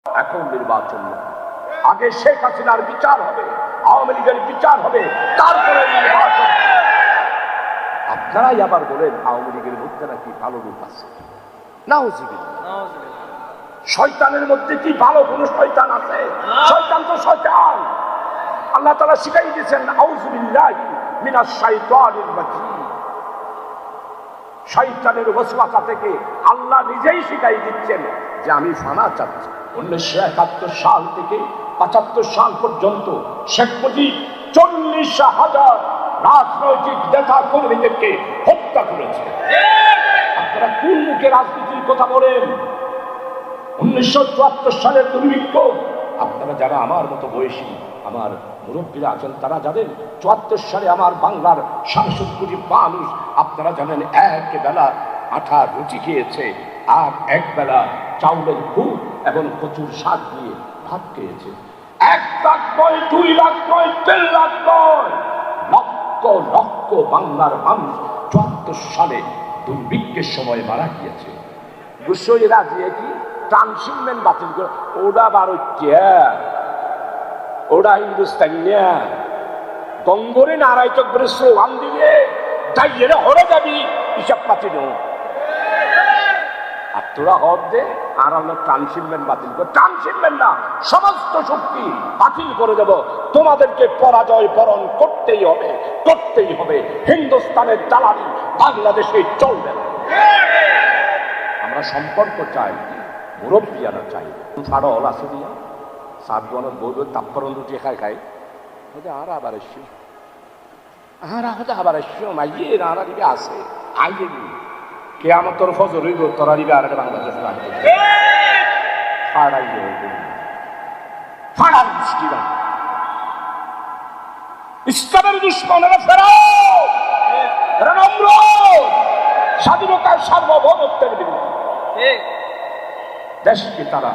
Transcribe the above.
এখন নির্বাচন আগে শেখ হাসিনার বিচার হবে, আওয়ামী লীগের বিচার হবে, তারপরে নির্বাচন। আপনারাই আবার বলেন আওয়ামী লীগের মধ্যে নাকি ভালো লোক আছে। নাউজুবিল্লাহ। শয়তানের মধ্যে কি ভালো কোন শয়তান আছে? শয়তান তো শয়তান। আল্লাহ তাআলা শিখাই দিয়েছেন আউযুবিল্লাহি মিনাশ শাইতানির রাজিম। শয়তানের ওয়াসওয়াসা থেকে আল্লাহ নিজেই শিখাই দিচ্ছেন যে আমি ফানা চাচ্ছি। 1971 সাল থেকে 75 সাল পর্যন্ত শেখ মুজিব 40,000 রাজনৈতিক নেতা কর্মীদেরকে হত্যা করেছে। আপনারা কোন মুখে রাজনীতির কথা বলেন? 1974 সালের দুর্ভিক্ষ, আপনারা যারা আমার মতো বয়সী, আমার মুরব্বীরা আছেন তারা জানেন 74 সালে আমার বাংলার 67 কোটি মানুষ, আপনারা জানেন এক বেলা আটা রুটি খেয়েছে আর এক বেলা চাউলের গুড় এবং প্রচুর শাক দিয়ে ভাত খেয়েছে। 1 লাখ নয়, 2 লাখ নয়, 3 লাখ নয়, লক্ষ লক্ষ বাংলার মানুষ 74 সালে দুর্ভিক্ষের সময় মারা গিয়েছে। গুসইরা দিয়ে কি ট্রান্সশিপমেন্ট বাতিল করে ওটা ভারতীয়, ওটা হিন্দুস্তানি না। গঙ্গরে নারায় চক্রে স্লোগান দিয়ে দাইয়েরা হরে যাবি হিসাব পাতি নো। আর তোরা হর দে আর আমরা ট্রান্সশিপমেন্ট বাতিল করে, ট্রান্সশিপমেন্ট না সমস্ত শক্তি বাতিল করে দেব। তোমাদেরকে পরাজয় বরণ করতেই হবে, করতেই হবে। হিন্দুস্তানের দালালি বাংলাদেশে চলবে না। আমরা সম্পর্ক চাই, মুরব্বিয়ারা চাই। ফাড়ল আছে দিয়া সাত গণত বউ তাপ্পরণ রুটি খাই আর আবার এসছি আবার এসছি মাইয়ে নারা দিবে আছে আইয়ে কে আমার তোর ফজর হইব তোরা দিবে আর বাংলাদেশে লাগবে ফাড়ার মুশকিল। ইসলামের দুশ্মনেরা ফেরাও, এরা নম্র, স্বাধীনতার সার্বভৌমত্বের বিরুদ্ধে দেশকে তারা